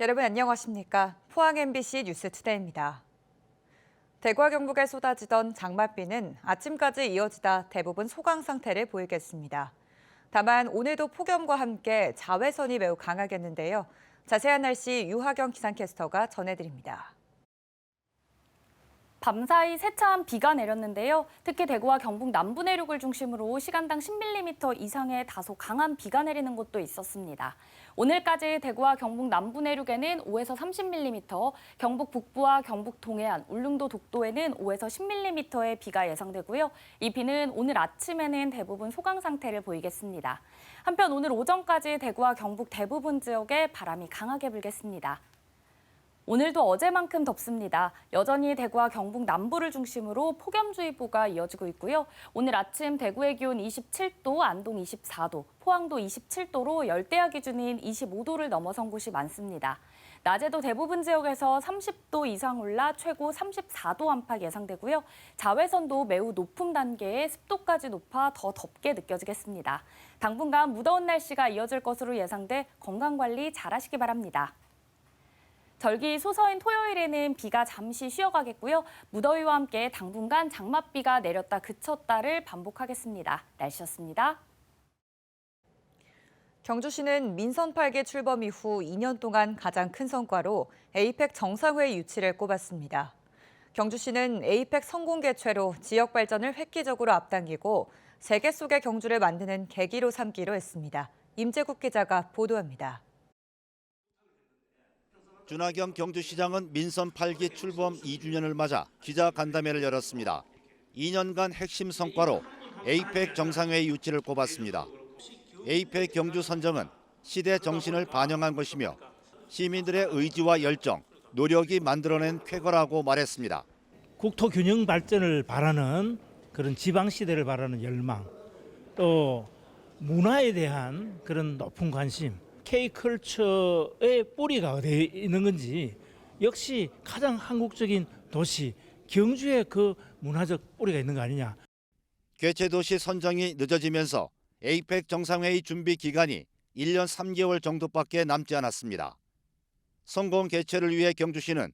여러분 안녕하십니까? 포항 MBC 뉴스투데이입니다. 대구와 경북에 쏟아지던 장맛비는 아침까지 이어지다 대부분 소강 상태를 보이겠습니다. 다만 오늘도 폭염과 함께 자외선이 매우 강하겠는데요. 자세한 날씨 유하경 기상캐스터가 전해드립니다. 밤사이 세차한 비가 내렸는데요. 특히 대구와 경북 남부 내륙을 중심으로 시간당 10mm 이상의 다소 강한 비가 내리는 곳도 있었습니다. 오늘까지 대구와 경북 남부 내륙에는 5에서 30mm, 경북 북부와 경북 동해안, 울릉도 독도에는 5에서 10mm의 비가 예상되고요. 이 비는 오늘 아침에는 대부분 소강 상태를 보이겠습니다. 한편 오늘 오전까지 대구와 경북 대부분 지역에 바람이 강하게 불겠습니다. 오늘도 어제만큼 덥습니다. 여전히 대구와 경북 남부를 중심으로 폭염주의보가 이어지고 있고요. 오늘 아침 대구의 기온 27도, 안동 24도, 포항도 27도로 열대야 기준인 25도를 넘어선 곳이 많습니다. 낮에도 대부분 지역에서 30도 이상 올라 최고 34도 안팎 예상되고요. 자외선도 매우 높은 단계에 습도까지 높아 더 덥게 느껴지겠습니다. 당분간 무더운 날씨가 이어질 것으로 예상돼 건강관리 잘하시기 바랍니다. 절기 소서인 토요일에는 비가 잠시 쉬어가겠고요. 무더위와 함께 당분간 장맛비가 내렸다 그쳤다를 반복하겠습니다. 날씨였습니다. 경주시는 민선 8기 출범 이후 2년 동안 가장 큰 성과로 에이펙 정상회의 유치를 꼽았습니다. 경주시는 에이펙 성공 개최로 지역 발전을 획기적으로 앞당기고 세계 속의 경주를 만드는 계기로 삼기로 했습니다. 임재국 기자가 보도합니다. 준하경 경주시장은 민선 8기 출범 2주년을 맞아 기자간담회를 열었습니다. 2년간 핵심 성과로 에이펙 정상회의 유치를 꼽았습니다. 에이펙 경주 선정은 시대 정신을 반영한 것이며 시민들의 의지와 열정, 노력이 만들어낸 쾌거라고 말했습니다. 국토 균형 발전을 바라는 그런 지방시대를 바라는 열망, 또 문화에 대한 그런 높은 관심, K컬처의 뿌리가 어디에 있는 건지 역시 가장 한국적인 도시 경주에 그 문화적 뿌리가 있는 거 아니냐. 개최도시 선정이 늦어지면서 에이펙 정상회의 준비 기간이 1년 3개월 정도밖에 남지 않았습니다. 성공 개최를 위해 경주시는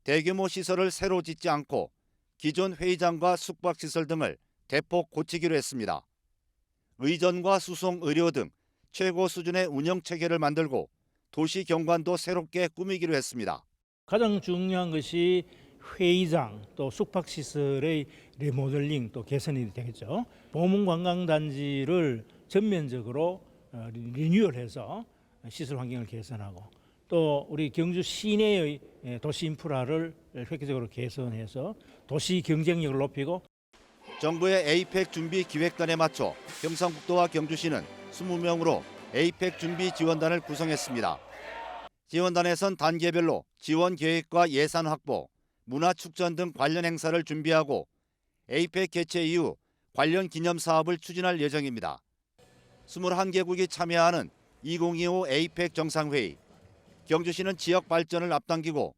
대규모 시설을 새로 짓지 않고 기존 회의장과 숙박시설 등을 대폭 고치기로 했습니다. 의전과 수송 의료 등 최고 수준의 운영 체계를 만들고 도시 경관도 새롭게 꾸미기로 했습니다. 가장 중요한 것이 회의장 또 숙박시설의 리모델링 또 개선이 되겠죠. 보문관광단지를 전면적으로 리뉴얼해서 시설 환경을 개선하고 또 우리 경주 시내의 도시 인프라를 획기적으로 개선해서 도시 경쟁력을 높이고 정부의 에이펙 준비 기획단에 맞춰 경상북도와 경주시는 20명으로 에이펙 준비 지원단을 구성했습니다. 지원단에선 단계별로 지원 계획과 예산 확보, 문화 축전 등 관련 행사를 준비하고 에이펙 개최 이후 관련 기념 사업을 추진할 예정입니다. 21개국이 참여하는 2025 에이펙 정상회의. 경주시는 지역 발전을 앞당기고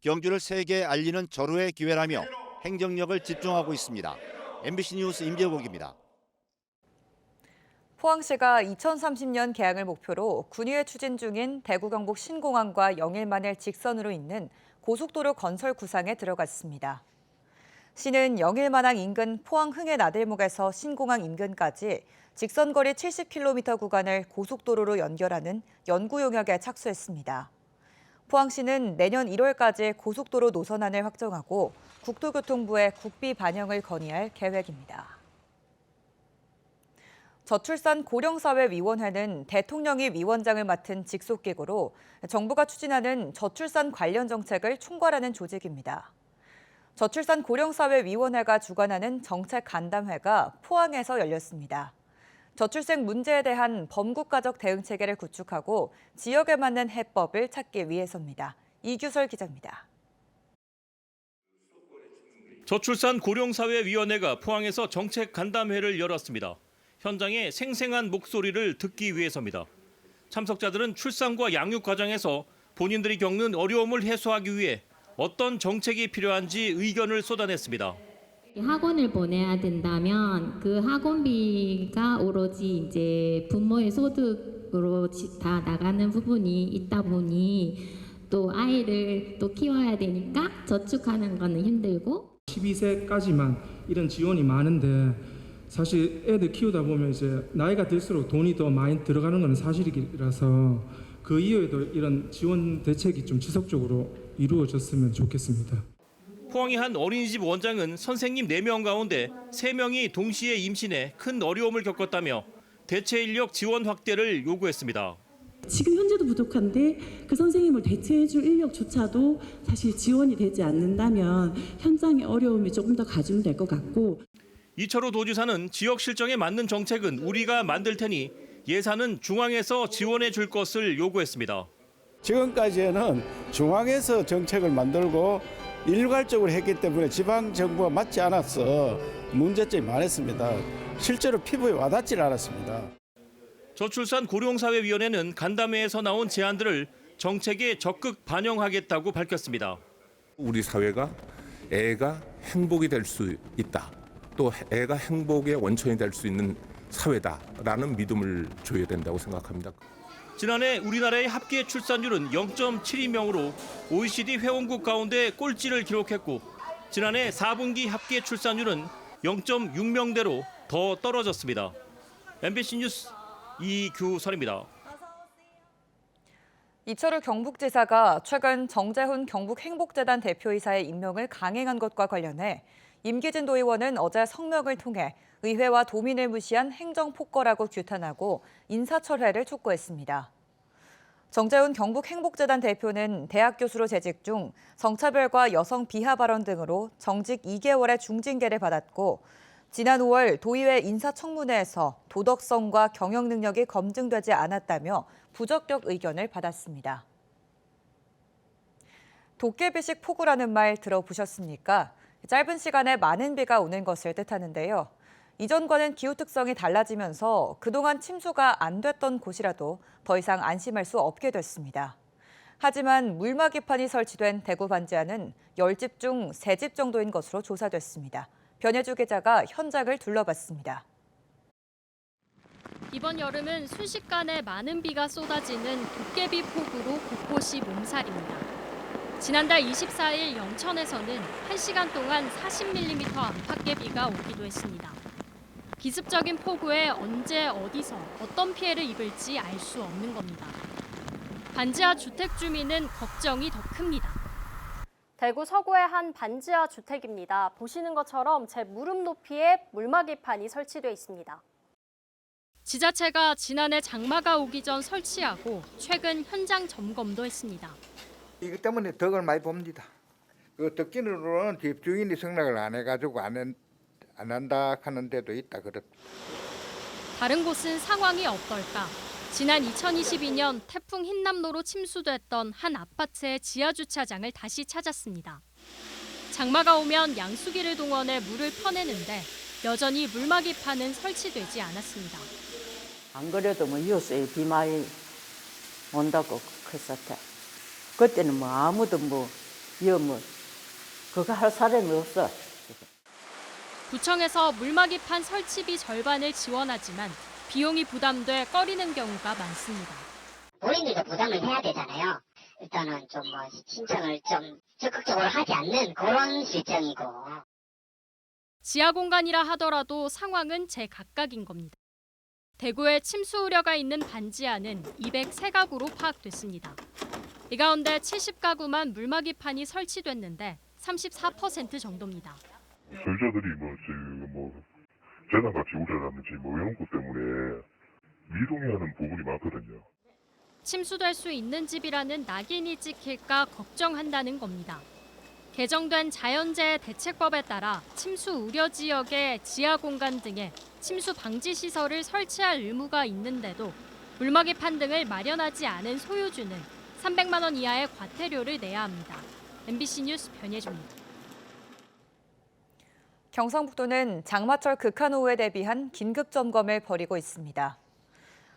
경주를 세계에 알리는 절호의 기회라며 행정력을 집중하고 있습니다. MBC 뉴스 임재국입니다. 포항시가 2030년 개항을 목표로 군의회 추진 중인 대구 경북 신공항과 영일만을 직선으로 잇는 고속도로 건설 구상에 들어갔습니다. 시는 영일만항 인근 포항 흥해 나들목에서 신공항 인근까지 직선거리 70km 구간을 고속도로로 연결하는 연구 용역에 착수했습니다. 포항시는 내년 1월까지 고속도로 노선안을 확정하고 국토교통부에 국비 반영을 건의할 계획입니다. 저출산 고령사회위원회는 대통령이 위원장을 맡은 직속기구로 정부가 추진하는 저출산 관련 정책을 총괄하는 조직입니다. 저출산 고령사회위원회가 주관하는 정책간담회가 포항에서 열렸습니다. 저출생 문제에 대한 범국가적 대응체계를 구축하고 지역에 맞는 해법을 찾기 위해서입니다. 이규설 기자입니다. 저출산 고령사회위원회가 포항에서 정책간담회를 열었습니다. 현장의 생생한 목소리를 듣기 위해서입니다. 참석자들은 출산과 양육 과정에서 본인들이 겪는 어려움을 해소하기 위해 어떤 정책이 필요한지 의견을 쏟아냈습니다. 학원을 보내야 된다면 그 학원비가 오로지 이제 부모의 소득으로 다 나가는 부분이 있다 보니 또 아이를 또 키워야 되니까 저축하는 거는 힘들고 12세까지만 이런 지원이 많은데 사실 애들 키우다 보면 이제 나이가 들수록 돈이 더 많이 들어가는 건 사실이라서 그 이후에도 이런 지원 대책이 좀 지속적으로 이루어졌으면 좋겠습니다. 포항의 한 어린이집 원장은 선생님 4명 가운데 3명이 동시에 임신해 큰 어려움을 겪었다며 대체 인력 지원 확대를 요구했습니다. 지금 현재도 부족한데 그 선생님을 대체해줄 인력조차도 사실 지원이 되지 않는다면 현장의 어려움이 조금 더 가중될 것 같고 이철우 도지사는 지역 실정에 맞는 정책은 우리가 만들 테니 예산은 중앙에서 지원해 줄 것을 요구했습니다. 지금까지는 중앙에서 정책을 만들고 일괄적으로 했기 때문에 지방정부가 맞지 않아서 문제점이 많았습니다. 실제로 피부에 와닿질 않았습니다. 저출산고령사회위원회는 간담회에서 나온 제안들을 정책에 적극 반영하겠다고 밝혔습니다. 우리 사회가 애가 행복이 될 수 있다. 또 애가 행복의 원천이 될 수 있는 사회다라는 믿음을 줘야 된다고 생각합니다. 지난해 우리나라의 합계 출산율은 0.72명으로 OECD 회원국 가운데 꼴찌를 기록했고 지난해 4분기 합계 출산율은 0.6명대로 더 떨어졌습니다. MBC 뉴스 이규설입니다. 이철우 경북지사가 최근 정재훈 경북행복재단 대표이사의 임명을 강행한 것과 관련해 임기진 도의원은 어제 성명을 통해 의회와 도민을 무시한 행정폭거라고 규탄하고 인사철회를 촉구했습니다. 정재훈 경북행복재단 대표는 대학 교수로 재직 중 성차별과 여성 비하 발언 등으로 정직 2개월의 중징계를 받았고 지난 5월 도의회 인사청문회에서 도덕성과 경영 능력이 검증되지 않았다며 부적격 의견을 받았습니다. 도깨비식 폭우라는 말 들어보셨습니까? 짧은 시간에 많은 비가 오는 것을 뜻하는데요. 이전과는 기후 특성이 달라지면서 그동안 침수가 안 됐던 곳이라도 더 이상 안심할 수 없게 됐습니다. 하지만 물막이판이 설치된 대구 반지하는 10집 중 3집 정도인 것으로 조사됐습니다. 변혜주 기자가 현장을 둘러봤습니다. 이번 여름은 순식간에 많은 비가 쏟아지는 도깨비 폭우로 곳곳이 몸살입니다. 지난달 24일 영천에서는 1시간 동안 40mm 안팎의 비가 오기도 했습니다. 기습적인 폭우에 언제 어디서 어떤 피해를 입을지 알 수 없는 겁니다. 반지하 주택 주민은 걱정이 더 큽니다. 대구 서구의 한 반지하 주택입니다. 보시는 것처럼 제 무릎 높이에 물막이판이 설치돼 있습니다. 지자체가 지난해 장마가 오기 전 설치하고 최근 현장 점검도 했습니다. 이것 때문에 덕을 많이 봅니다. 그 덕기로는 집주인이 승낙을 안 해가지고 안 한다 하는 데도 있다 그렇다. 다른 곳은 상황이 어떨까? 지난 2022년 태풍 흰남노로 침수됐던 한 아파트의 지하 주차장을 다시 찾았습니다. 장마가 오면 양수기를 동원해 물을 퍼내는데 여전히 물막이판은 설치되지 않았습니다. 안 그래도 뭐 이웃에 비 많이 온다고 그랬었대. 그때는 뭐 아무도 그거 할 사람이 없어. 구청에서 물막이판 설치비 절반을 지원하지만 비용이 부담돼 꺼리는 경우가 많습니다. 본인들도 부담을 해야 되잖아요. 일단은 좀 신청을 좀 적극적으로 하지 않는 그런 실정이고. 지하 공간이라 하더라도 상황은 제각각인 겁니다. 대구에 침수 우려가 있는 반지하는 203가구로 파악됐습니다. 이 가운데 70가구만 물막이판이 설치됐는데 34% 정도입니다. 소유자들이 재단 가치 우려라든지 이런 것 때문에 미동의하는 부분이 많거든요. 침수될 수 있는 집이라는 낙인이 찍힐까 걱정한다는 겁니다. 개정된 자연재해 대책법에 따라 침수 우려 지역의 지하 공간 등에 침수 방지 시설을 설치할 의무가 있는데도 물막이판 등을 마련하지 않은 소유주는 300만 원 이하의 과태료를 내야 합니다. MBC 뉴스 변혜주입니다. 경상북도는 장마철 극한호우에 대비한 긴급 점검을 벌이고 있습니다.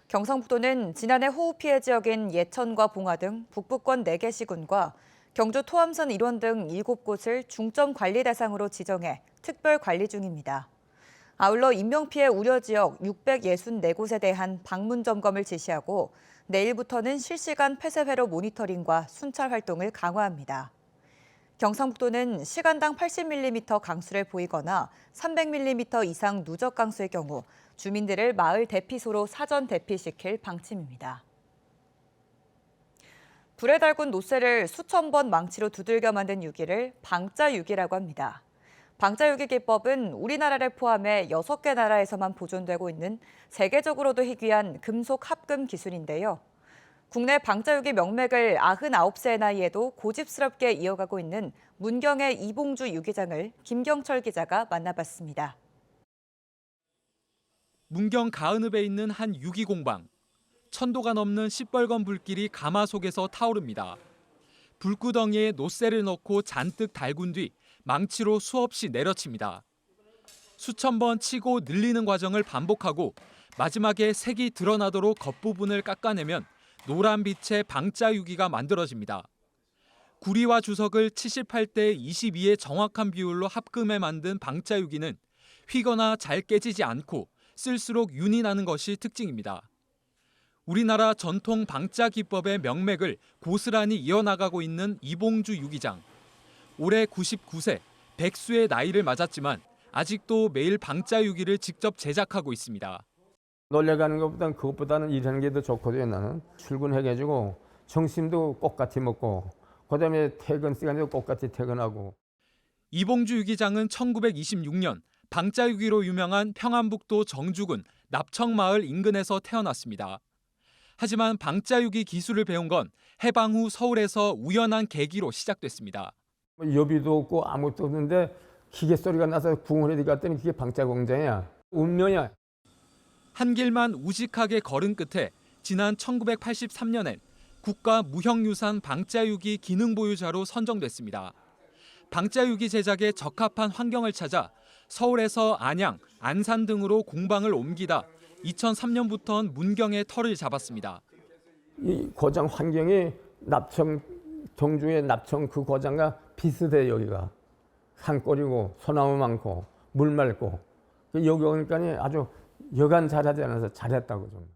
경상북도는 지난해 호우 피해 지역인 예천과 봉화 등 북부권 4개 시군과 경주 토암선 일원 등 7곳을 중점 관리 대상으로 지정해 특별 관리 중입니다. 아울러 인명피해 우려 지역 664곳에 대한 방문 점검을 지시하고 내일부터는 실시간 폐쇄회로 모니터링과 순찰 활동을 강화합니다. 경상북도는 시간당 80mm 강수를 보이거나 300mm 이상 누적 강수의 경우 주민들을 마을 대피소로 사전 대피시킬 방침입니다. 불에 달군 노쇠를 수천 번 망치로 두들겨 만든 유기를 방자유기라고 합니다. 방자유기 기법은 우리나라를 포함해 6개 나라에서만 보존되고 있는 세계적으로도 희귀한 금속 합금 기술인데요. 국내 방자유기 명맥을 99세의 나이에도 고집스럽게 이어가고 있는 문경의 이봉주 유기장을 김경철 기자가 만나봤습니다. 문경 가은읍에 있는 한 유기 공방. 천도가 넘는 시뻘건 불길이 가마속에서 타오릅니다. 불구덩이에 노쇠를 넣고 잔뜩 달군 뒤 망치로 수없이 내려칩니다. 수천 번 치고 늘리는 과정을 반복하고 마지막에 색이 드러나도록 겉부분을 깎아내면 노란 빛의 방자유기가 만들어집니다. 구리와 주석을 78대 22의 정확한 비율로 합금해 만든 방자유기는 휘거나 잘 깨지지 않고 쓸수록 윤이 나는 것이 특징입니다. 우리나라 전통 방자 기법의 명맥을 고스란히 이어나가고 있는 이봉주 유기장. 올해 99세, 백수의 나이를 맞았지만 아직도 매일 방자유기를 직접 제작하고 있습니다. 놀려가는 것보다는 그것보다는 일하는 게 더 좋거든요. 나는 출근해가지고 점심도 똑같이 먹고 그다음에 퇴근 시간에도 똑같이 퇴근하고. 이봉주 유기장은 1926년 방자유기로 유명한 평안북도 정주군 납청마을 인근에서 태어났습니다. 하지만 방자유기 기술을 배운 건 해방 후 서울에서 우연한 계기로 시작됐습니다. 여비도 없고 아무것도 없는데 기계 소리가 나서 궁궐에 갔더니 그게 방자 공장이야. 운명이야. 한 길만 우직하게 걸은 끝에 지난 1983년엔 국가 무형유산 방자유기 기능보유자로 선정됐습니다. 방자유기 제작에 적합한 환경을 찾아 서울에서 안양, 안산 등으로 공방을 옮기다 2003년부터는 문경에 터를 잡았습니다. 이 고장 환경이 납청 정주의 납청 그 고장과 비슷해. 여기가 산골이고 소나무 많고 물 맑고 여기 오니까 아주 여간 잘하지 않아서 잘했다고 좀.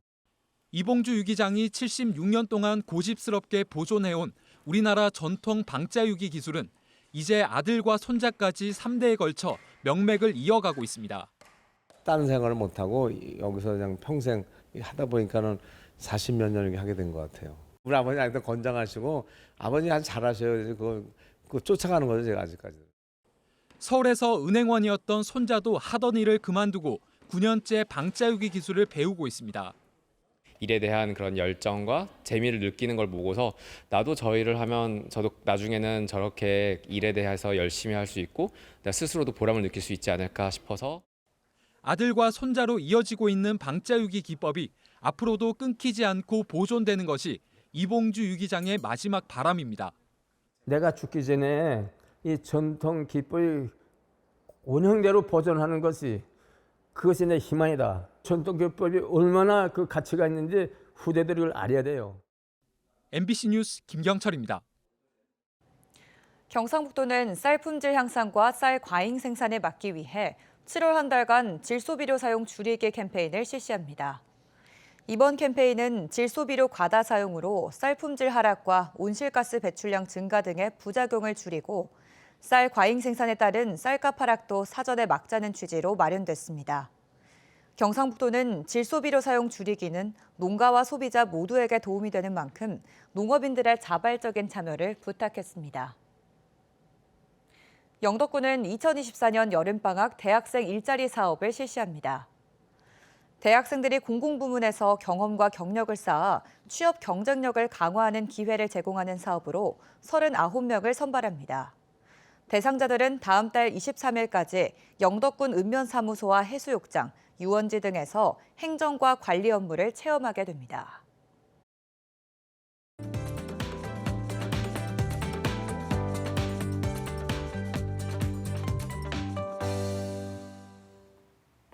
이봉주 유기장이 76년 동안 고집스럽게 보존해온 우리나라 전통 방자유기 기술은 이제 아들과 손자까지 3대에 걸쳐 명맥을 이어가고 있습니다. 다른 생활을 못하고 여기서 그냥 평생 하다 보니까는 40몇 년을 하게 된 것 같아요. 우리 아버님 아직도 건장하시고 아버님 아주 잘하셔요. 그거 쫓아가는 거죠, 제가 아직까지. 서울에서 은행원이었던 손자도 하던 일을 그만두고 9년째 방자유기 기술을 배우고 있습니다. 일에 대한 그런 열정과 재미를 느끼는 걸 보고서 나도 저 일을 하면 저도 나중에는 저렇게 일에 대해서 열심히 할 수 있고 내가 스스로도 보람을 느낄 수 있지 않을까 싶어서. 아들과 손자로 이어지고 있는 방자유기 기법이 앞으로도 끊기지 않고 보존되는 것이 이봉주 유기장의 마지막 바람입니다. 내가 죽기 전에 이 전통 기법이 원형대로 보존하는 것이 그것이 내 희망이다. 전통 기법이 얼마나 그 가치가 있는지 후대들이 그걸 알아야 돼요. MBC 뉴스 김경철입니다. 경상북도는 쌀 품질 향상과 쌀 과잉 생산을 막기 위해 7월 한 달간 질소비료 사용 줄이기 캠페인을 실시합니다. 이번 캠페인은 질소비료 과다 사용으로 쌀 품질 하락과 온실가스 배출량 증가 등의 부작용을 줄이고 쌀 과잉 생산에 따른 쌀값 하락도 사전에 막자는 취지로 마련됐습니다. 경상북도는 질소비료 사용 줄이기는 농가와 소비자 모두에게 도움이 되는 만큼 농업인들의 자발적인 참여를 부탁했습니다. 영덕군은 2024년 여름방학 대학생 일자리 사업을 실시합니다. 대학생들이 공공부문에서 경험과 경력을 쌓아 취업 경쟁력을 강화하는 기회를 제공하는 사업으로 39명을 선발합니다. 대상자들은 다음 달 23일까지 영덕군 읍면사무소와 해수욕장, 유원지 등에서 행정과 관리 업무를 체험하게 됩니다.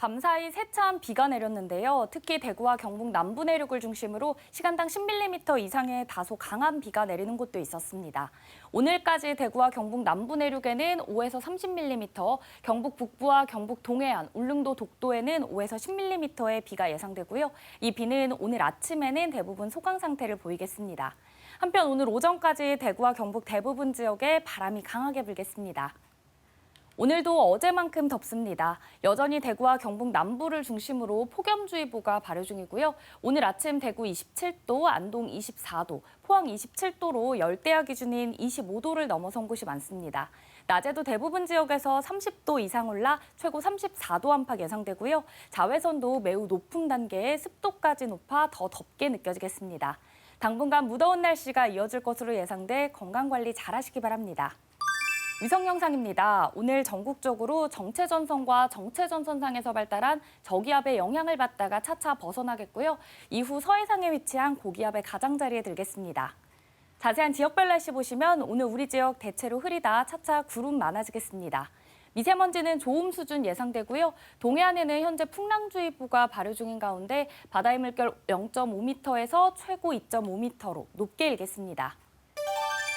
밤사이 세차한 비가 내렸는데요. 특히 대구와 경북 남부 내륙을 중심으로 시간당 10mm 이상의 다소 강한 비가 내리는 곳도 있었습니다. 오늘까지 대구와 경북 남부 내륙에는 5에서 30mm, 경북 북부와 경북 동해안, 울릉도 독도에는 5에서 10mm의 비가 예상되고요. 이 비는 오늘 아침에는 대부분 소강 상태를 보이겠습니다. 한편 오늘 오전까지 대구와 경북 대부분 지역에 바람이 강하게 불겠습니다. 오늘도 어제만큼 덥습니다. 여전히 대구와 경북 남부를 중심으로 폭염주의보가 발효 중이고요. 오늘 아침 대구 27도, 안동 24도, 포항 27도로 열대야 기준인 25도를 넘어선 곳이 많습니다. 낮에도 대부분 지역에서 30도 이상 올라 최고 34도 안팎 예상되고요. 자외선도 매우 높은 단계에 습도까지 높아 더 덥게 느껴지겠습니다. 당분간 무더운 날씨가 이어질 것으로 예상돼 건강관리 잘하시기 바랍니다. 위성 영상입니다. 오늘 전국적으로 정체전선과 정체전선상에서 발달한 저기압의 영향을 받다가 차차 벗어나겠고요. 이후 서해상에 위치한 고기압의 가장자리에 들겠습니다. 자세한 지역별 날씨 보시면 오늘 우리 지역 대체로 흐리다 차차 구름 많아지겠습니다. 미세먼지는 좋음 수준 예상되고요. 동해안에는 현재 풍랑주의보가 발효 중인 가운데 바다의 물결 0.5m에서 최고 2.5m로 높게 일겠습니다.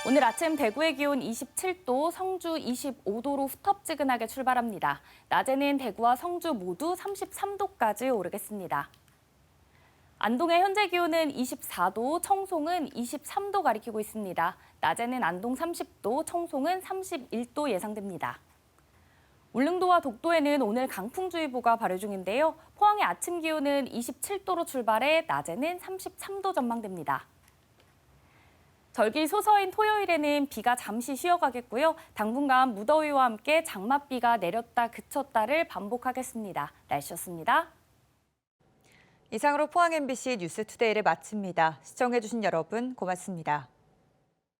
오늘 아침 대구의 기온 27도, 성주 25도로 후텁지근하게 출발합니다. 낮에는 대구와 성주 모두 33도까지 오르겠습니다. 안동의 현재 기온은 24도, 청송은 23도 가리키고 있습니다. 낮에는 안동 30도, 청송은 31도 예상됩니다. 울릉도와 독도에는 오늘 강풍주의보가 발효 중인데요. 포항의 아침 기온은 27도로 출발해 낮에는 33도 전망됩니다. 절기 소서인 토요일에는 비가 잠시 쉬어가겠고요. 당분간 무더위와 함께 장맛비가 내렸다 그쳤다를 반복하겠습니다. 날씨였습니다. 이상으로 포항 MBC 뉴스투데이를 마칩니다. 시청해주신 여러분 고맙습니다.